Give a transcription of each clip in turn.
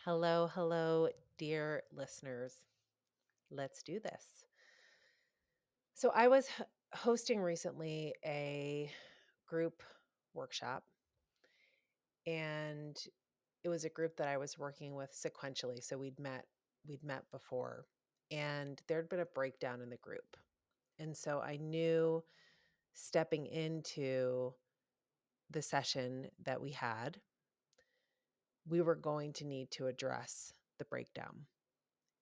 Hello, hello, dear listeners. Let's do this. So, I was hosting recently a group workshop, and it was a group that I was working with sequentially. So, we'd met before, and there'd been a breakdown in the group. And so, I knew stepping into the session that we had, we were going to need to address the breakdown.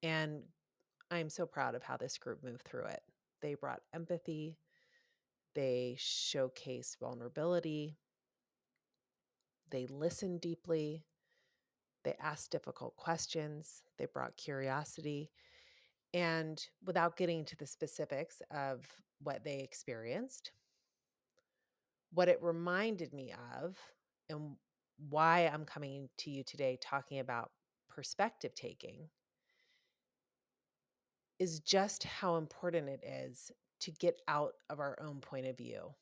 And I'm so proud of how this group moved through it. They brought empathy, they showcased vulnerability, they listened deeply, they asked difficult questions, they brought curiosity. And without getting into the specifics of what they experienced, what it reminded me of, and why I'm coming to you today talking about perspective taking, is just how important it is to get out of our own point of view.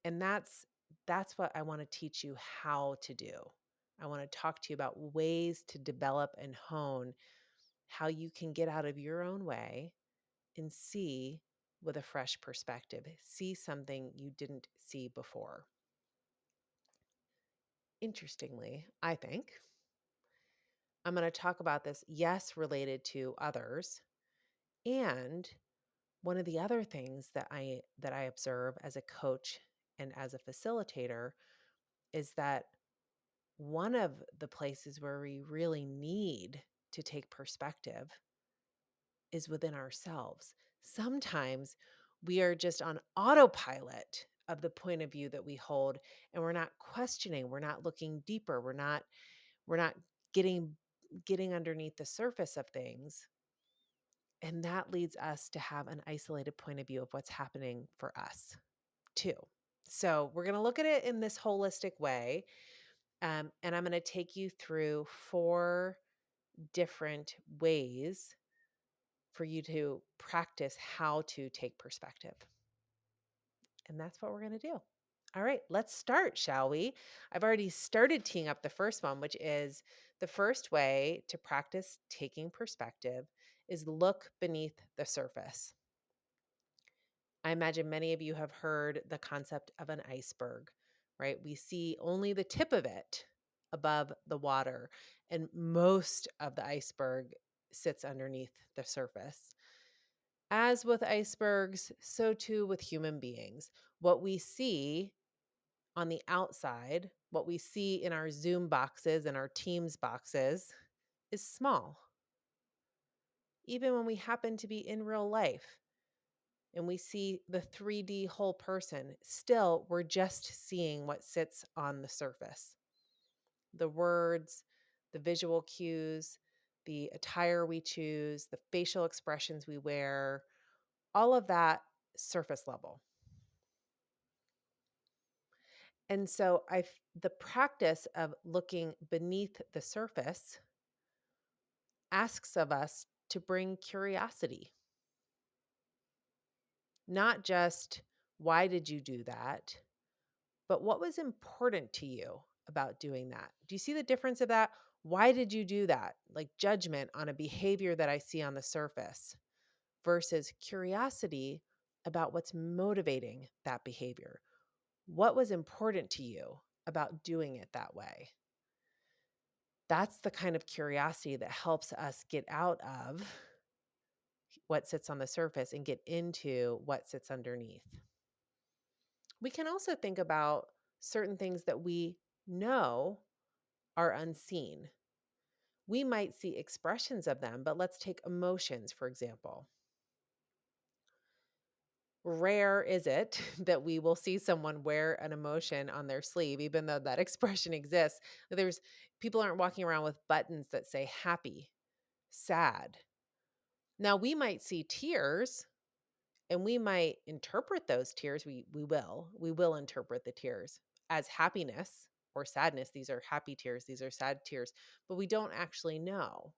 And that's what I want to teach you how to do. I want to talk to you about ways to develop and hone how you can get out of your own way and see with a fresh perspective, see something you didn't see before. Interestingly, I think I'm going to talk about this, yes, related to others. And one of the other things that I observe as a coach and as a facilitator is that one of the places where we really need to take perspective is within ourselves. Sometimes we are just on autopilot of the point of view that we hold, and we're not questioning, we're not looking deeper, we're not getting getting underneath the surface of things. And that leads us to have an isolated point of view of what's happening for us too. So we're going to look at it in this holistic way. And I'm going to take you through 4 different ways for you to practice how to take perspective. And that's what we're going to do. All right, let's start, shall we? I've already started teeing up the first one, which is the first way to practice taking perspective is look beneath the surface. I imagine many of you have heard the concept of an iceberg, right? We see only the tip of it above the water, and most of the iceberg sits underneath the surface. As with icebergs, so too with human beings. What we see on the outside, what we see in our Zoom boxes and our Teams boxes is small. Even when we happen to be in real life and we see the 3D whole person, still we're just seeing what sits on the surface. The words, the visual cues, the attire we choose, the facial expressions we wear, all of that surface level. And so the practice of looking beneath the surface asks of us to bring curiosity, not just why did you do that, but what was important to you about doing that? Do you see the difference of that? Why did you do that? Like judgment on a behavior that I see on the surface versus curiosity about what's motivating that behavior. What was important to you about doing it that way? That's the kind of curiosity that helps us get out of what sits on the surface and get into what sits underneath. We can also think about certain things that we know are unseen. We might see expressions of them, but let's take emotions, for example. Rare is it that we will see someone wear an emotion on their sleeve, even though that expression exists. There's people aren't walking around with buttons that say happy, sad. Now we might see tears and we might interpret those tears. We will interpret the tears as happiness or sadness. These are happy tears, these are sad tears, but we don't actually know.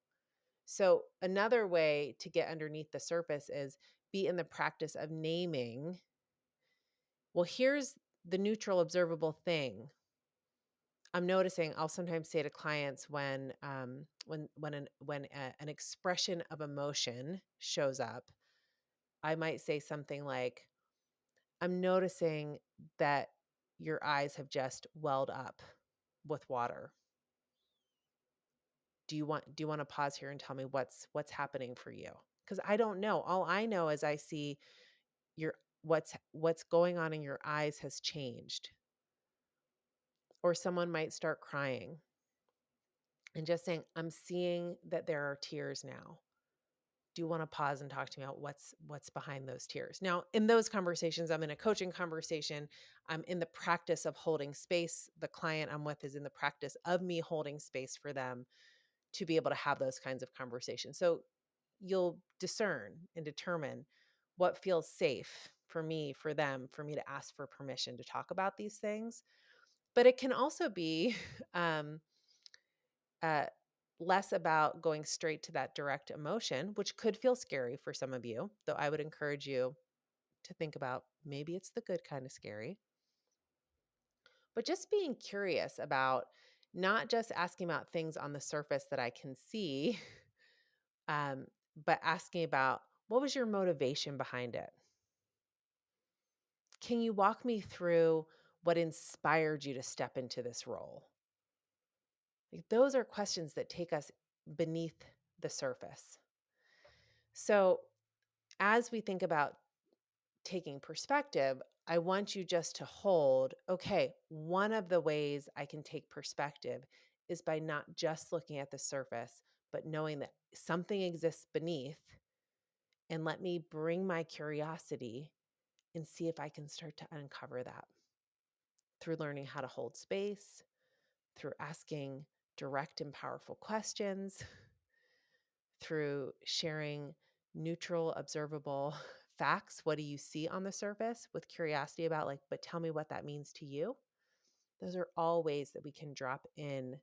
So another way to get underneath the surface is be in the practice of naming, well, here's the neutral observable thing. I'm noticing I'll sometimes say to clients when an expression of emotion shows up, I might say something like, "I'm noticing that your eyes have just welled up with water. Do you want to pause here and tell me what's happening for you?" Because I don't know. All I know is I see your what's going on in your eyes has changed. Or someone might start crying and just saying, "I'm seeing that there are tears now. Do you want to pause and talk to me about what's behind those tears?" Now, in those conversations, I'm in a coaching conversation. I'm in the practice of holding space. The client I'm with is in the practice of me holding space for them to be able to have those kinds of conversations. So you'll discern and determine what feels safe for me, for them, for me to ask for permission to talk about these things. But it can also be um, uh, less about going straight to that direct emotion, which could feel scary for some of you, though I would encourage you to think about maybe it's the good kind of scary, but just being curious about not just asking about things on the surface that I can see, um, but asking about what was your motivation behind it? Can you walk me through what inspired you to step into this role? Like, those are questions that take us beneath the surface. So, as we think about taking perspective, I want you just to hold, okay, one of the ways I can take perspective is by not just looking at the surface, but knowing that something exists beneath, and let me bring my curiosity and see if I can start to uncover that through learning how to hold space, through asking direct and powerful questions, through sharing neutral, observable facts. What do you see on the surface with curiosity about, like, but tell me what that means to you? Those are all ways that we can drop in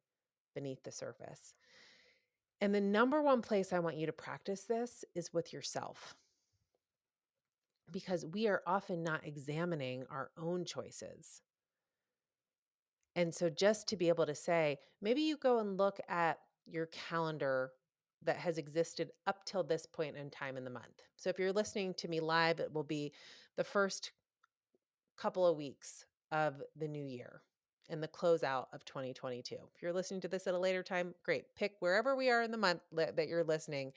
beneath the surface. And the number one place I want you to practice this is with yourself, because we are often not examining our own choices. And so just to be able to say, maybe you go and look at your calendar that has existed up till this point in time in the month. So if you're listening to me live, it will be the first couple of weeks of the new year and the closeout of 2022. If you're listening to this at a later time, great. Pick wherever we are in the month that you're listening.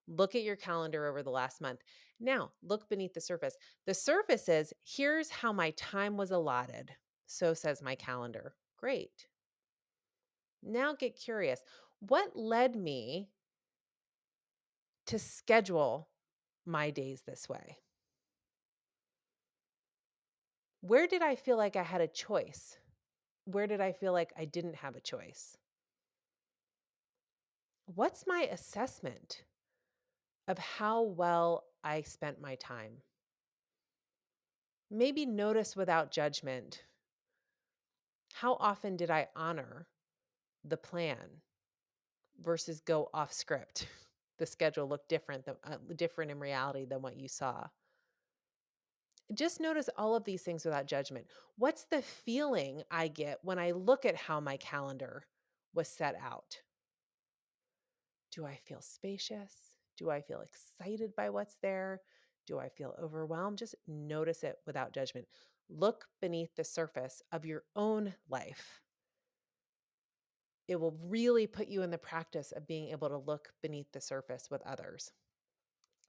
Look at your calendar over the last month. Now, look beneath the surface. The surface is, here's how my time was allotted. So says my calendar. Great. Now get curious. What led me to schedule my days this way? Where did I feel like I had a choice? Where did I feel like I didn't have a choice? What's my assessment of how well I spent my time? Maybe notice without judgment, how often did I honor the plan versus go off script? The schedule looked different in reality than what you saw. Just notice all of these things without judgment. What's the feeling I get when I look at how my calendar was set out? Do I feel spacious? Do I feel excited by what's there? Do I feel overwhelmed? Just notice it without judgment. Look beneath the surface of your own life. It will really put you in the practice of being able to look beneath the surface with others.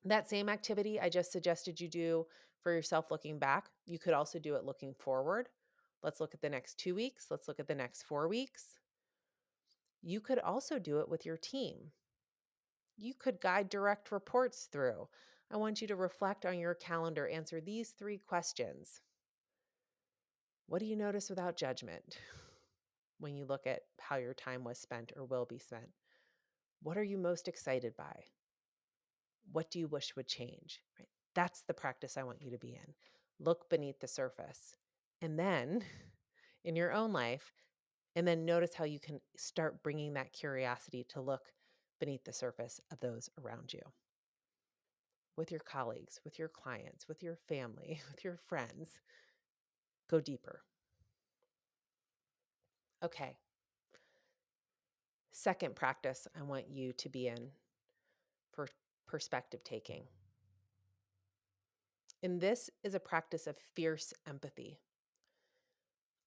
That same activity I just suggested you do for yourself looking back, you could also do it looking forward. Let's look at the next 2 weeks. Let's look at the next 4 weeks. You could also do it with your team. You could guide direct reports through. I want you to reflect on your calendar, answer these 3 questions. What do you notice without judgment when you look at how your time was spent or will be spent? What are you most excited by? What do you wish would change? Right? That's the practice I want you to be in. Look beneath the surface. And then in your own life, and then notice how you can start bringing that curiosity to look beneath the surface of those around you, with your colleagues, with your clients, with your family, with your friends. Go deeper. Okay. Second practice I want you to be in for perspective taking. And this is a practice of fierce empathy.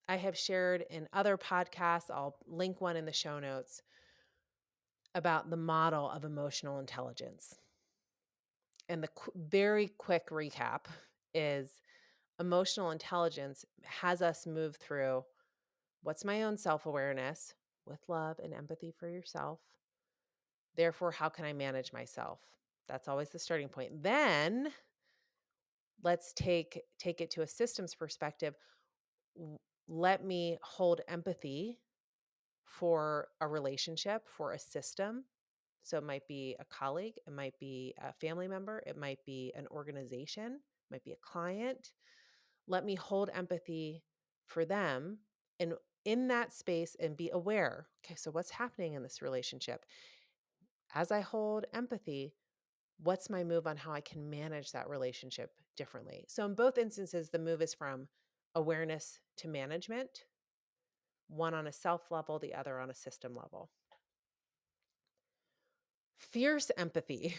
I have shared in other podcasts, I'll link one in the show notes, about the model of emotional intelligence. And the very quick recap is emotional intelligence has us move through what's my own self-awareness with love and empathy for yourself. Therefore, how can I manage myself? That's always the starting point. Then let's take it to a systems perspective. Let me hold empathy for a relationship, for a system. So it might be a colleague, it might be a family member, it might be an organization, it might be a client. Let me hold empathy for them and in that space and be aware. Okay, so what's happening in this relationship? As I hold empathy, what's my move on how I can manage that relationship differently? So in both instances, the move is from awareness to management, one on a self level, the other on a system level. Fierce empathy.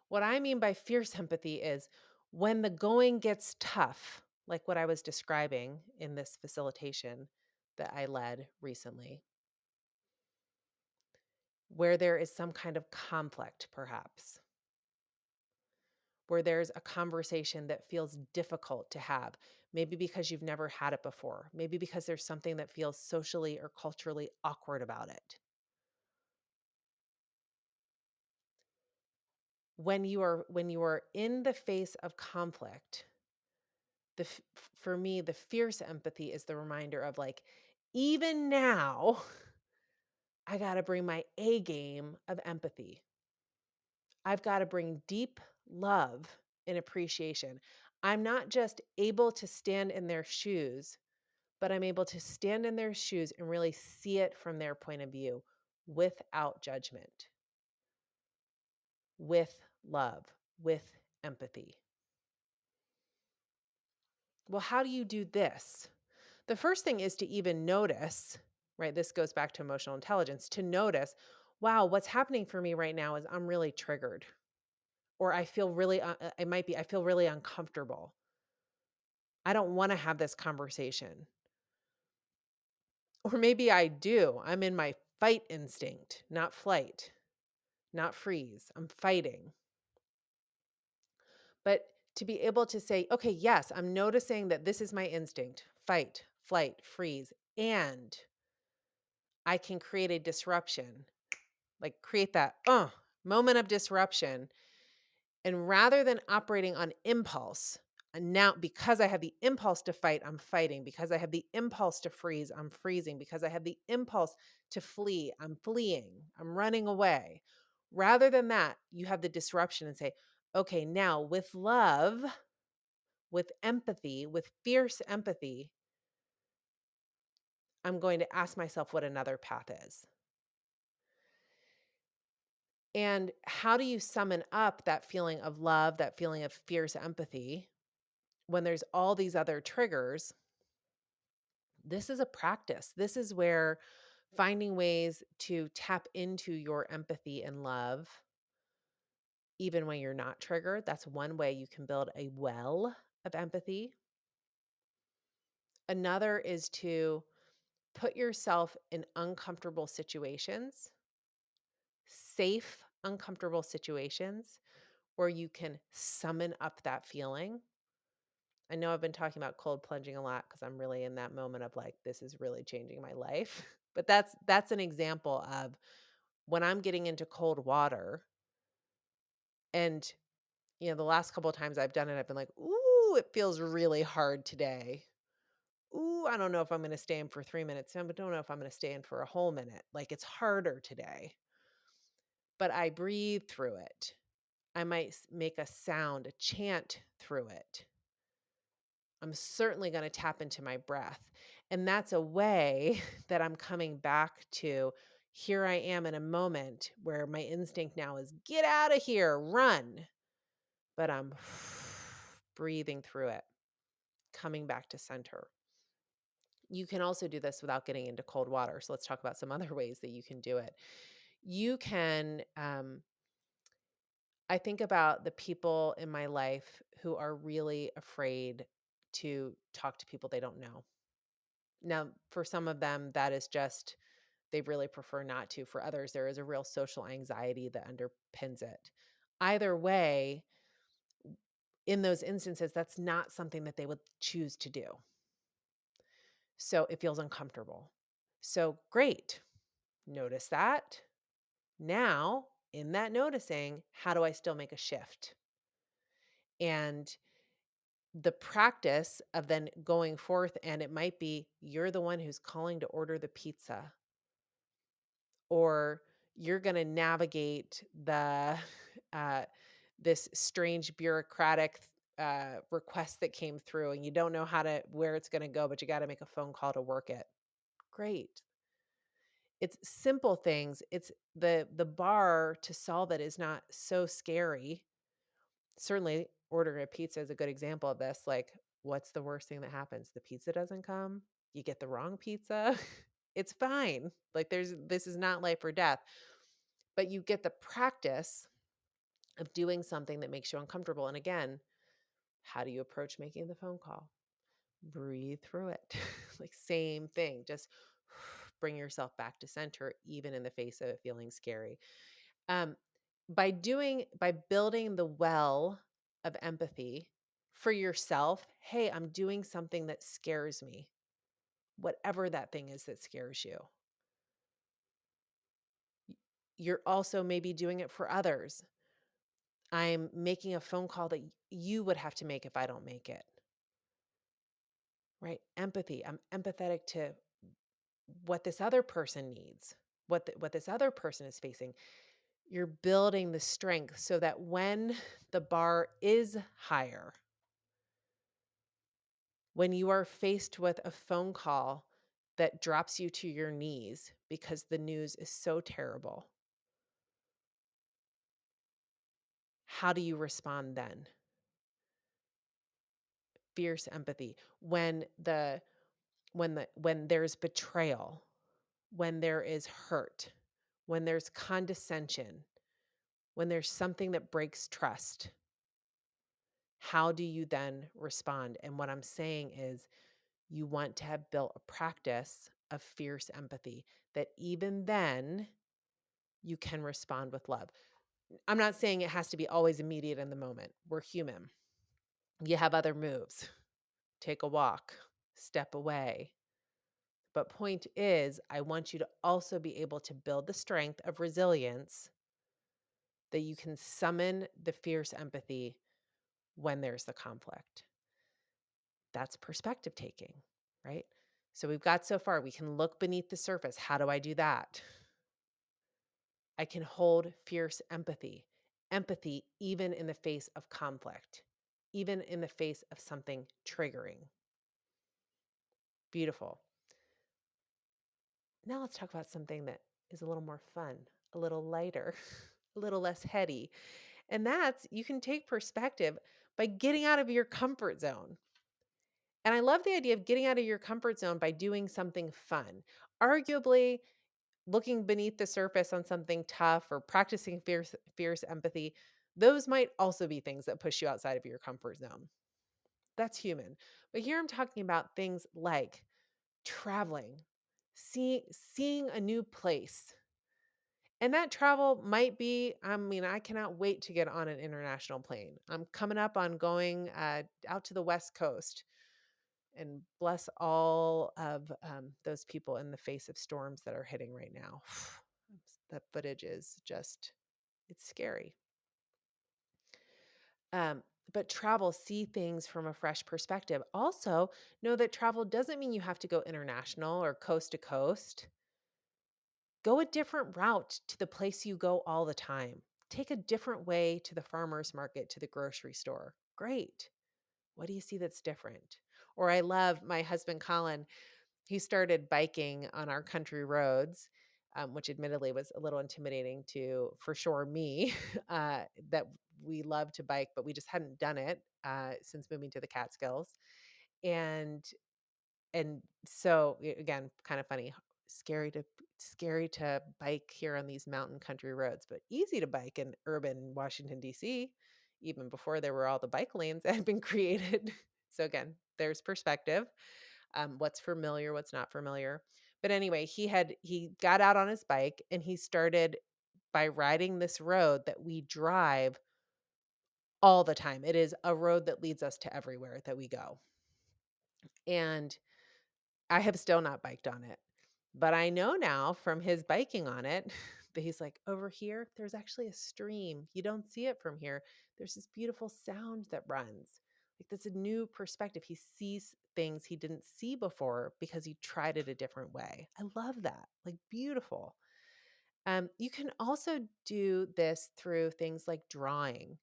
What I mean by fierce empathy is when the going gets tough, like what I was describing in this facilitation that I led recently, where there is some kind of conflict, perhaps, where there's a conversation that feels difficult to have, maybe because you've never had it before, maybe because there's something that feels socially or culturally awkward about it. When you are in the face of conflict, for me, the fierce empathy is the reminder of like, even now, I got to bring my A game of empathy. I've got to bring deep love and appreciation. I'm not just able to stand in their shoes, but I'm able to stand in their shoes and really see it from their point of view without judgment, with love, with empathy. Well, how do you do this? The first thing is to even notice, right? This goes back to emotional intelligence, to notice, wow, what's happening for me right now is I'm really triggered, or I feel really, I feel really uncomfortable. I don't want to have this conversation. Or maybe I do. I'm in my fight instinct, not flight, not freeze. I'm fighting. But to be able to say, okay, yes, I'm noticing that this is my instinct, fight, flight, freeze, and I can create a disruption, like create that moment of disruption. And rather than operating on impulse, and now because I have the impulse to fight, I'm fighting. Because I have the impulse to freeze, I'm freezing. Because I have the impulse to flee, I'm fleeing. I'm running away. Rather than that, you have the disruption and say, okay, now with love, with empathy, with fierce empathy, I'm going to ask myself what another path is. And how do you summon up that feeling of love, that feeling of fierce empathy when there's all these other triggers? This is a practice. This is where finding ways to tap into your empathy and love, even when you're not triggered, that's one way you can build a well of empathy. Another is to put yourself in uncomfortable situations, safe, uncomfortable situations where you can summon up that feeling. I know I've been talking about cold plunging a lot because I'm really in that moment of like, this is really changing my life. But that's an example of when I'm getting into cold water and the last couple of times I've done it, I've been like, ooh, it feels really hard today. Ooh, I don't know if I'm going to stay in for 3 minutes. I don't know if I'm going to stay in for a whole minute. Like it's harder today. But I breathe through it. I might make a sound, a chant through it. I'm certainly going to tap into my breath. And that's a way that I'm coming back to here I am in a moment where my instinct now is get out of here, run. But I'm breathing through it, coming back to center. You can also do this without getting into cold water. So let's talk about some other ways that you can do it. You can, I think about the people in my life who are really afraid to talk to people they don't know. Now, for some of them, that is just they really prefer not to. For others, there is a real social anxiety that underpins it. Either way, in those instances, that's not something that they would choose to do. So it feels uncomfortable. So great. Notice that. Now, in that noticing, how do I still make a shift? And the practice of then going forth, and it might be you're the one who's calling to order the pizza, or you're going to navigate the uh, this strange bureaucratic request that came through, and you don't know where it's going to go, but you got to make a phone call to work it. Great. It's simple things. It's the bar to solve it is not so scary. Certainly, ordering a pizza is a good example of this. Like, what's the worst thing that happens? The pizza doesn't come. You get the wrong pizza. It's fine. Like, this is not life or death. But you get the practice of doing something that makes you uncomfortable. And again, how do you approach making the phone call? Breathe through it. Like, same thing. Just bring yourself back to center, even in the face of it feeling scary. Um, by building the well of empathy for yourself, hey, I'm doing something that scares me, whatever that thing is that scares you. You're also maybe doing it for others. I'm making a phone call that you would have to make if I don't make it. Right? Empathy. I'm empathetic to what this other person needs, what this other person is facing. You're building the strength so that when the bar is higher, when you are faced with a phone call that drops you to your knees because the news is so terrible, how do you respond then? Fierce empathy. When there's betrayal, when there is hurt, when there's condescension, when there's something that breaks trust, how do you then respond? And what I'm saying is you want to have built a practice of fierce empathy that even then you can respond with love. I'm not saying it has to be always immediate in the moment. We're human. You have other moves. Take a walk, step away. But point is, I want you to also be able to build the strength of resilience that you can summon the fierce empathy when there's the conflict. That's perspective taking, right? So we've got so far, we can look beneath the surface. How do I do that? I can hold fierce empathy, empathy even in the face of conflict, even in the face of something triggering. Beautiful. Now let's talk about something that is a little more fun, a little lighter, a little less heady. And that's you can take perspective by getting out of your comfort zone. And I love the idea of getting out of your comfort zone by doing something fun. Arguably, looking beneath the surface on something tough or practicing fierce empathy, those might also be things that push you outside of your comfort zone. That's human. But here I'm talking about things like traveling, seeing a new place. And that travel might be, I mean, I cannot wait to get on an international plane. I'm coming up on going out to the West Coast, and bless all of those people in the face of storms that are hitting right now. The footage is just, it's scary. Um, but travel, see things from a fresh perspective. Also, know that travel doesn't mean you have to go international or coast to coast. Go a different route to the place you go all the time. Take a different way to the farmer's market, to the grocery store. Great. What do you see that's different? Or I love my husband, Colin. He started biking on our country roads, which admittedly was a little intimidating to, for sure, me, that we love to bike, but we just hadn't done it since moving to the Catskills. And And so again, kind of funny, scary to scary to bike here on these mountain country roads, but easy to bike in urban Washington D.C. even before there were all the bike lanes that had been created. So again, there's perspective. What's familiar, what's not familiar. But anyway, he got out on his bike and he started by riding this road that we drive all the time. It is a road that leads us to everywhere that we go. And I have still not biked on it. But I know now from his biking on it that he's like, over here, there's actually a stream. You don't see it from here. There's this beautiful sound that runs. Like, that's a new perspective. He sees things he didn't see before because he tried it a different way. I love that. Like, beautiful. You can also do this through things like drawing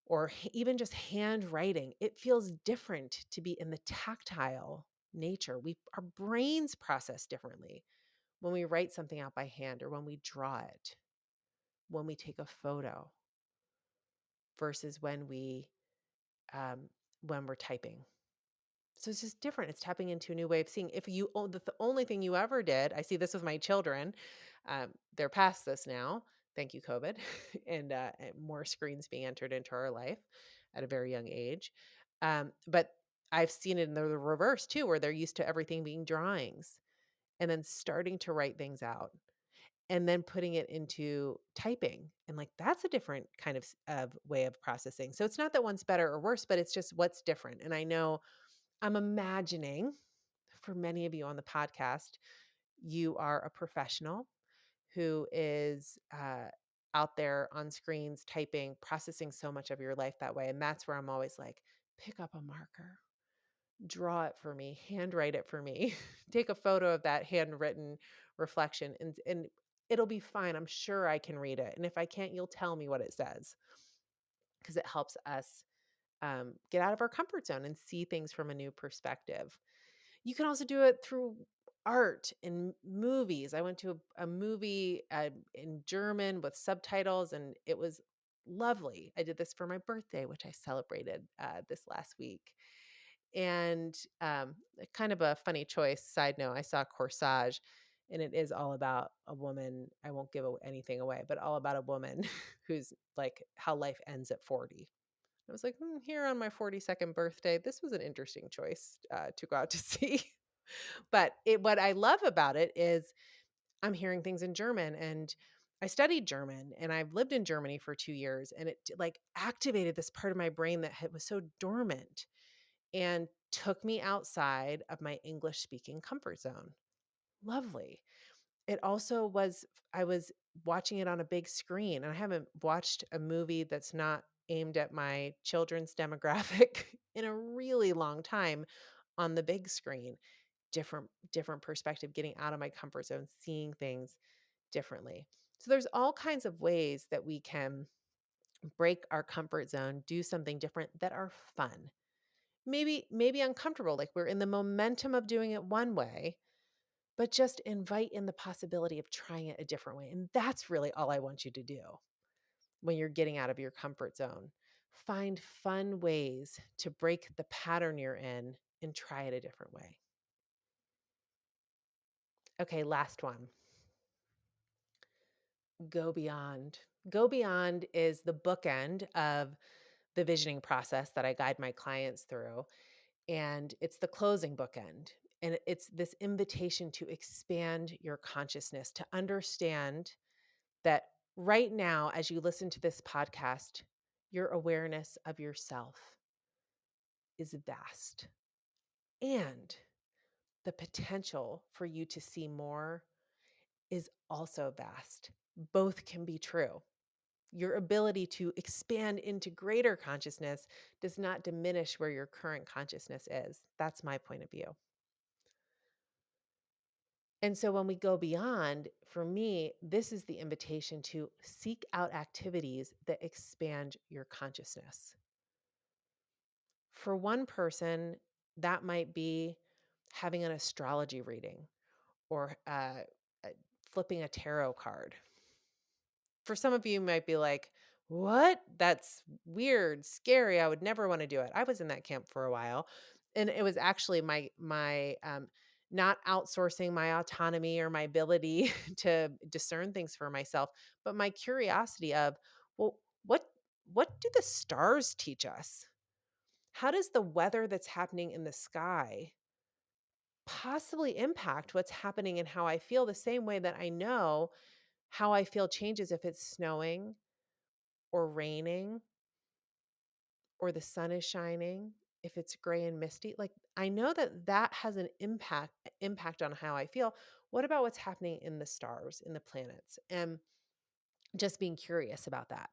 or even just handwriting. It feels different to be in the tactile nature. Our brains process differently when we write something out by hand or when we draw it, when we take a photo versus um, when we're typing. So it's just different. It's tapping into a new way of seeing. If the only thing you ever did, I see this with my children. They're past this now. Thank you, COVID, and more screens being entered into our life at a very young age. But I've seen it in the reverse too, where they're used to everything being drawings and then starting to write things out and then putting it into typing. And like, that's a different kind of way of processing. So it's not that one's better or worse, but it's just what's different. And I know I'm imagining for many of you on the podcast, you are a professional who is out there on screens, typing, processing so much of your life that way. And that's where I'm always like, pick up a marker, draw it for me, handwrite it for me, take a photo of that handwritten reflection, and it'll be fine. I'm sure I can read it. And if I can't, you'll tell me what it says because it helps us get out of our comfort zone and see things from a new perspective. You can also do it through art and movies. I went to a movie in German with subtitles, and it was lovely. I did this for my birthday, which I celebrated this last week. And kind of a funny choice. Side note, I saw Corsage, and it is all about a woman. I won't give anything away, but all about a woman who's like how life ends at 40. I was like, here on my 42nd birthday, this was an interesting choice to go out to see. But what I love about it is I'm hearing things in German, and I studied German and I've lived in Germany for 2 years, and it like activated this part of my brain that was so dormant and took me outside of my English speaking comfort zone. Lovely. It also was, I was watching it on a big screen, and I haven't watched a movie that's not aimed at my children's demographic in a really long time on the big screen. Different perspective, getting out of my comfort zone, seeing things differently. So there's all kinds of ways that we can break our comfort zone, do something different that are fun. Maybe uncomfortable, like we're in the momentum of doing it one way, but just invite in the possibility of trying it a different way. And that's really all I want you to do when you're getting out of your comfort zone. Find fun ways to break the pattern you're in and try it a different way. Okay, last one. Go beyond. Go beyond is the bookend of the visioning process that I guide my clients through. And it's the closing bookend. And it's this invitation to expand your consciousness, to understand that right now, as you listen to this podcast, your awareness of yourself is vast. And the potential for you to see more is also vast. Both can be true. Your ability to expand into greater consciousness does not diminish where your current consciousness is. That's my point of view. And so when we go beyond, for me, this is the invitation to seek out activities that expand your consciousness. For one person, that might be having an astrology reading or uh, flipping a tarot card. For some of you might be like, what? That's weird, scary. I would never want to do it. I was in that camp for a while. And it was actually my not outsourcing my autonomy or my ability to discern things for myself, but my curiosity of, well, what do the stars teach us? How does the weather that's happening in the sky possibly impact what's happening and how I feel, the same way that I know how I feel changes if it's snowing or raining or the sun is shining, if it's gray and misty? Like, I know that that has an impact on how I feel. What about what's happening in the stars, in the planets? And just being curious about that.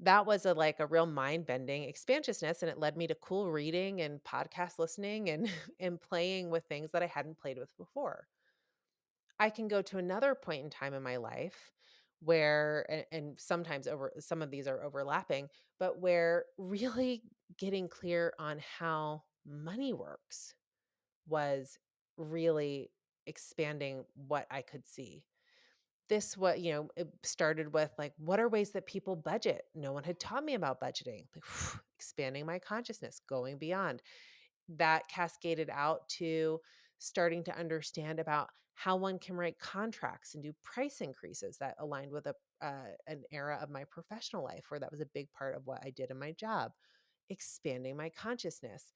That was a real mind-bending expansiousness, and it led me to cool reading and podcast listening and and playing with things that I hadn't played with before. I can go to another point in time in my life where, and sometimes over some of these are overlapping, but where really getting clear on how money works was really expanding what I could see. This what it started with, like, what are ways that people budget? No one had taught me about budgeting. Like, expanding my consciousness, going beyond. That cascaded out to starting to understand about how one can write contracts and do price increases that aligned with an era of my professional life where that was a big part of what I did in my job. Expanding my consciousness,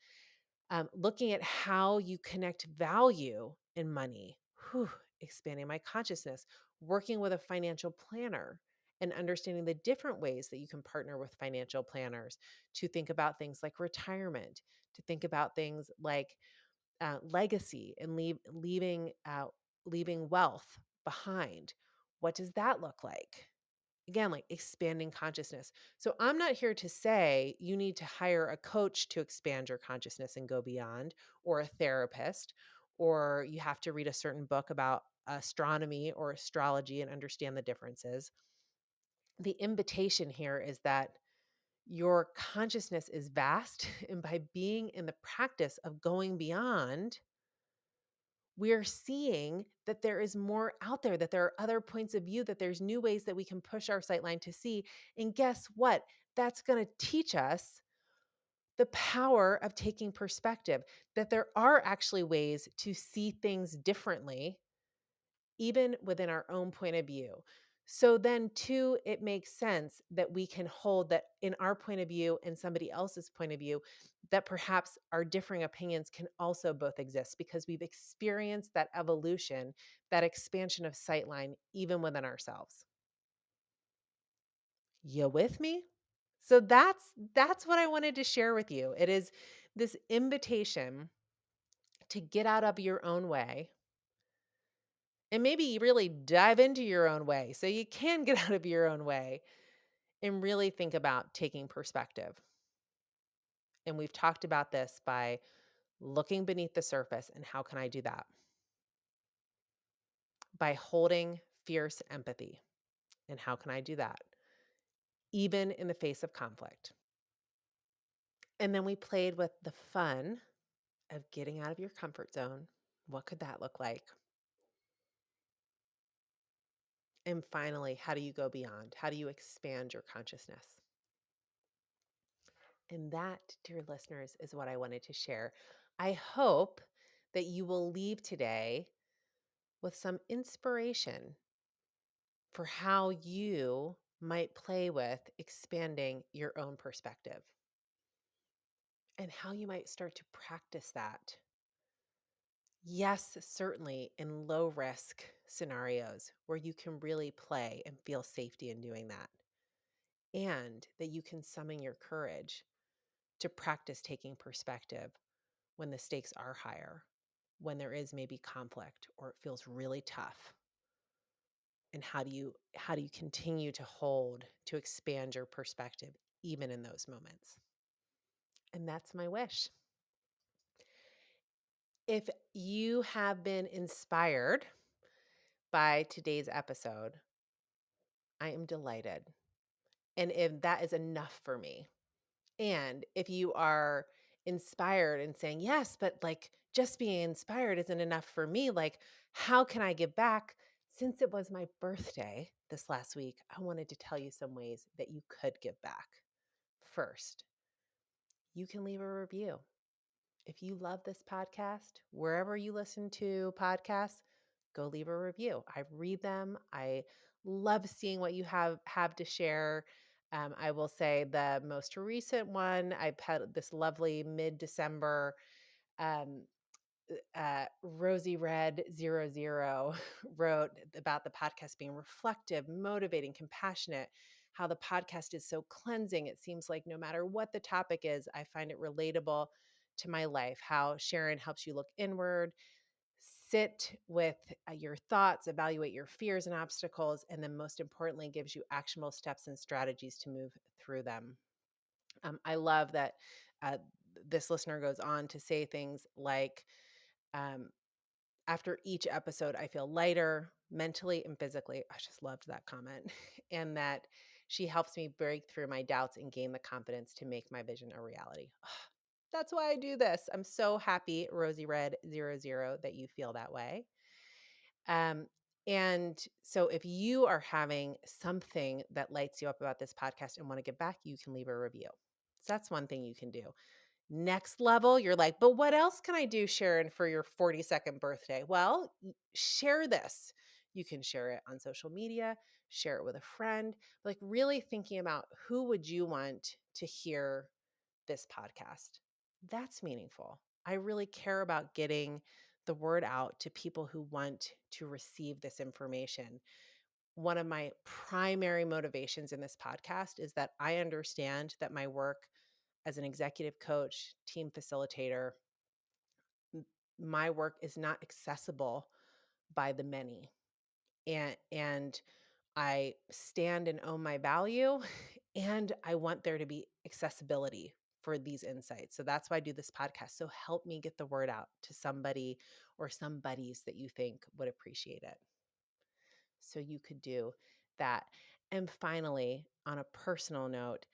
looking at how you connect value in money, whew, expanding my consciousness, working with a financial planner and understanding the different ways that you can partner with financial planners to think about things like retirement, to think about things like legacy and leaving wealth behind. What does that look like? Again, like expanding consciousness. So I'm not here to say you need to hire a coach to expand your consciousness and go beyond, or a therapist, or you have to read a certain book about astronomy or astrology and understand the differences. The invitation here is that your consciousness is vast, and by being in the practice of going beyond, we're seeing that there is more out there, that there are other points of view, that there's new ways that we can push our sightline to see. And guess what? That's going to teach us the power of taking perspective, that there are actually ways to see things differently even within our own point of view. So then, too, it makes sense that we can hold that in our point of view and somebody else's point of view, that perhaps our differing opinions can also both exist because we've experienced that evolution, that expansion of sightline, even within ourselves. You with me? So that's what I wanted to share with you. It is this invitation to get out of your own way and maybe really dive into your own way so you can get out of your own way and really think about taking perspective. And we've talked about this by looking beneath the surface. And how can I do that? By holding fierce empathy. And how can I do that? Even in the face of conflict. And then we played with the fun of getting out of your comfort zone. What could that look like? And finally, how do you go beyond? How do you expand your consciousness? And that, dear listeners, is what I wanted to share. I hope that you will leave today with some inspiration for how you might play with expanding your own perspective and how you might start to practice that. Yes, certainly in low risk scenarios where you can really play and feel safety in doing that, and that you can summon your courage to practice taking perspective when the stakes are higher, when there is maybe conflict or it feels really tough. And how do you continue to hold, to expand your perspective even in those moments? And that's my wish. If you have been inspired by today's episode, I am delighted. And if that is enough for me, and if you are inspired and saying, yes, but like just being inspired isn't enough for me, like, how can I give back? Since it was my birthday this last week, I wanted to tell you some ways that you could give back. First, you can leave a review. If you love this podcast, wherever you listen to podcasts, go leave a review. I read them. I love seeing what you have to share. I will say the most recent one, I had this lovely mid-December um, Rosie Red 00 wrote about the podcast being reflective, motivating, compassionate, how the podcast is so cleansing. It seems like no matter what the topic is, I find it relatable to my life, how Sharon helps you look inward, sit with your thoughts, evaluate your fears and obstacles, and then most importantly, gives you actionable steps and strategies to move through them. I love that uh, this listener goes on to say things like, um, after each episode, I feel lighter mentally and physically. I just loved that comment. And that she helps me break through my doubts and gain the confidence to make my vision a reality. That's why I do this. I'm so happy, Rosie Red 00, that you feel that way. And so if you are having something that lights you up about this podcast and want to give back, you can leave a review. So that's one thing you can do. Next level, you're like, but what else can I do, Sharon, for your 42nd birthday? Well, share this. You can share it on social media, share it with a friend, like really thinking about who would you want to hear this podcast. That's meaningful. I really care about getting the word out to people who want to receive this information. One of my primary motivations in this podcast is that I understand that my work as an executive coach, team facilitator, my work is not accessible by the many. And I stand and own my value and I want there to be accessibility for these insights. So that's why I do this podcast. So help me get the word out to somebody or some buddies that you think would appreciate it. So you could do that. And finally, on a personal note,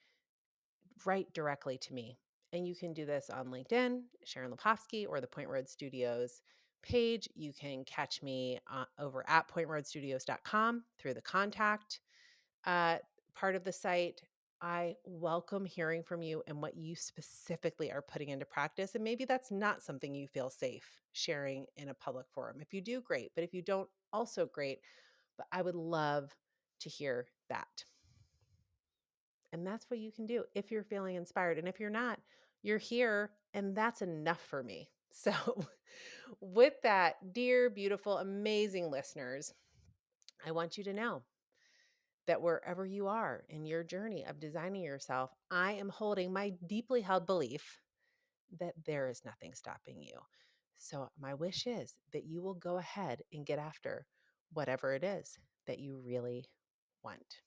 write directly to me. And you can do this on LinkedIn, Sharon Lipovsky, or the Point Road Studios page. You can catch me over at pointroadstudios.com through the contact part of the site. I welcome hearing from you and what you specifically are putting into practice. And maybe that's not something you feel safe sharing in a public forum. If you do, great. But if you don't, also great. But I would love to hear that. And that's what you can do if you're feeling inspired. And if you're not, you're here, and that's enough for me. So, with that, dear, beautiful, amazing listeners, I want you to know that wherever you are in your journey of designing yourself, I am holding my deeply held belief that there is nothing stopping you. So, my wish is that you will go ahead and get after whatever it is that you really want.